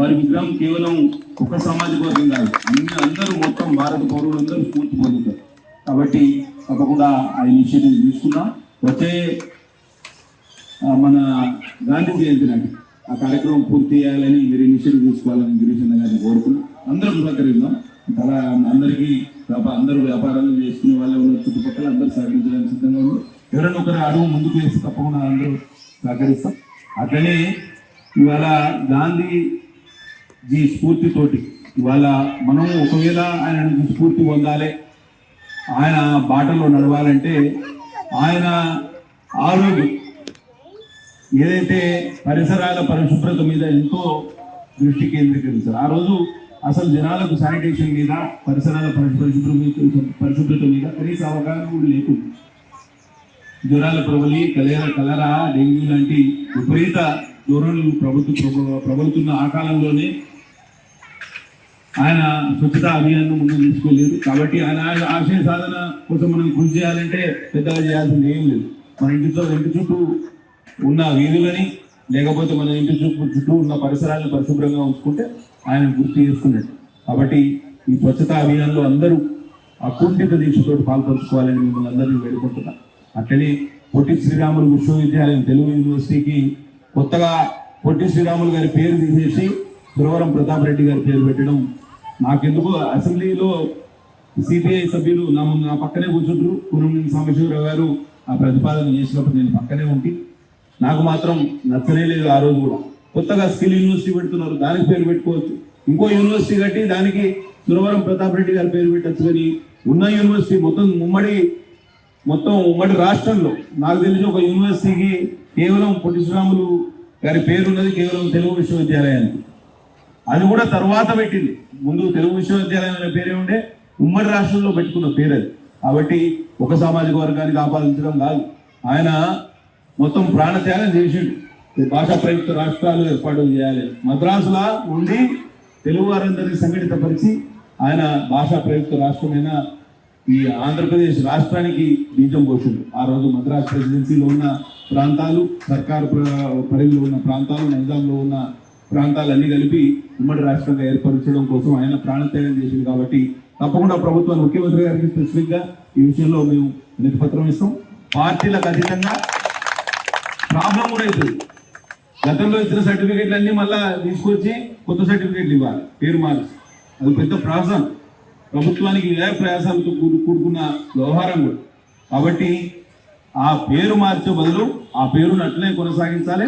వారి విగ్రహం కేవలం ఒక సామాజిక వర్గం కాదు, అందరూ మొత్తం భారత పౌరులందరూ స్ఫూర్తి పొందుతారు. కాబట్టి తప్పకుండా ఆ ఇనిషియేటివ్ తీసుకున్నాం. వచ్చే మన గాంధీ జయంతి నాటి ఆ కార్యక్రమం పూర్తి చేయాలని మీరు ఇనిషియేటివ్ తీసుకోవాలని గిరీశన్న గారిని కోరుకున్నాం. అందరం సహకరిద్దాం. అలా అందరికీ అందరూ వ్యాపారాలు చేసుకునే వాళ్ళ చుట్టుపక్కల అందరూ సహకరించడానికి సిద్ధంగా ఉంది. ఎవరైనా ఒకరు అడుగు ముందుకు వేసి తప్పకుండా అందరూ సహకరిస్తాం. అట్లనే ఇవాళ గాంధీజీ స్ఫూర్తితోటి ఇవాళ మనం ఒకవేళ ఆయన నుంచి స్ఫూర్తి పొందాలి, ఆయన బాటలో నడవాలంటే ఆయన ఆ రోజు ఏదైతే పరిసరాల పరిశుభ్రత మీద ఎంతో దృష్టి కేంద్రీకరించారు. ఆ రోజు అసలు జనాలకు శానిటేషన్ మీద, పరిసరాల పరిశుభ్రత మీద కనీస అవగాహన కూడా లేకుండా జ్వరాల ప్రబలి కలరా డెంగ్యూ లాంటి విపరీత ధోరణులు ప్రబలుతున్న ఆ కాలంలోనే ఆయన స్వచ్ఛతా అభియాన్ను ముందుకు తీసుకోలేదు. కాబట్టి ఆయన ఆశయ సాధన కోసం మనం కృషి చేయాలంటే పెద్దగా చేయాల్సింది ఏం లేదు. మన ఇంటి చుట్టూ ఉన్న వీధులని లేకపోతే మన ఇంటి చుట్టూ ఉన్న పరిసరాలను పరిశుభ్రంగా ఉంచుకుంటే ఆయన గుర్తు చేసుకున్నట్టు. కాబట్టి ఈ స్వచ్ఛతా అభియాన్లో అందరూ అకుంఠిత దీక్షతో పాల్పంచుకోవాలని మిమ్మల్ని అందరినీ వేడుకుంటున్నా. అట్లనే పొట్టి శ్రీరాములు విశ్వవిద్యాలయం తెలుగు యూనివర్సిటీకి కొత్తగా పొట్టి శ్రీరాములు గారి పేరు తీసేసి సురవరం ప్రతాప్ రెడ్డి గారి పేరు పెట్టడం నాకెందుకు అసెంబ్లీలో సిపిఐ సభ్యులు నా పక్కనే కూర్చుంటారు. కూనంనేని సాంబశివరావు గారు ఆ ప్రతిపాదన చేసినప్పుడు నేను పక్కనే ఉండి నాకు మాత్రం నచ్చనే లేదు. ఆ రోజు కూడా కొత్తగా స్కిల్ యూనివర్సిటీ పెడుతున్నారు, దానికి పేరు పెట్టుకోవచ్చు. ఇంకో యూనివర్సిటీ కట్టి దానికి సురవరం ప్రతాప్ రెడ్డి గారి పేరు పెట్టచ్చు. కానీ ఉన్న యూనివర్సిటీ మొత్తం ఉమ్మడి రాష్ట్రంలో నాకు తెలిసి ఒక యూనివర్సిటీకి కేవలం పొట్టి శ్రీరాములు గారి పేరున్నది కేవలం తెలుగు విశ్వవిద్యాలయానికి. అది కూడా తర్వాత పెట్టింది. ముందు తెలుగు విశ్వవిద్యాలయం అనే పేరే ఉండే, ఉమ్మడి రాష్ట్రంలో పెట్టుకున్న పేరు అది. కాబట్టి ఒక సామాజిక వర్గానికి ఆపాదించడం కాదు, ఆయన మొత్తం ప్రాణత్యాగం చేసిండు. భాషా ప్రయుక్త రాష్ట్రాలు ఏర్పాటు చేయాలి, మద్రాసులా ఉండి తెలుగు వారందరినీ సంఘటితపరిచి ఆయన భాషా ప్రయుక్త రాష్ట్రమైన ఈ ఆంధ్రప్రదేశ్ రాష్ట్రానికి బీజం పోసిండు. ఆ రోజు మద్రాసు ప్రెసిడెన్సీలో ఉన్న ప్రాంతాలు, సర్కారు పరిధిలో ఉన్న ప్రాంతాలు, నైజాంలో ఉన్న ప్రాంతాలన్నీ కలిపి ఉమ్మడి రాష్ట్రంగా ఏర్పరచడం కోసం ఆయన ప్రాణత్యాగం చేసింది. కాబట్టి తప్పకుండా ప్రభుత్వం ముఖ్యమంత్రి గారికి స్పెసిఫిక్గా ఈ విషయంలో మేము వినతిపత్రం ఇస్తాం. పార్టీలకు అతీతంగా ప్రాబ్లం కూడా అవుతుంది. గతంలో ఇచ్చిన సర్టిఫికేట్లు అన్నీ మళ్ళీ తీసుకొచ్చి కొత్త సర్టిఫికేట్లు ఇవ్వాలి, పేరు మార్చి. అది పెద్ద ప్రాసం, ప్రభుత్వానికి వ్యయ ప్రయాసాలతో కూడుకున్న వ్యవహారం కూడా. కాబట్టి ఆ పేరు మార్చే బదులు ఆ పేరును అట్లనే కొనసాగించాలి.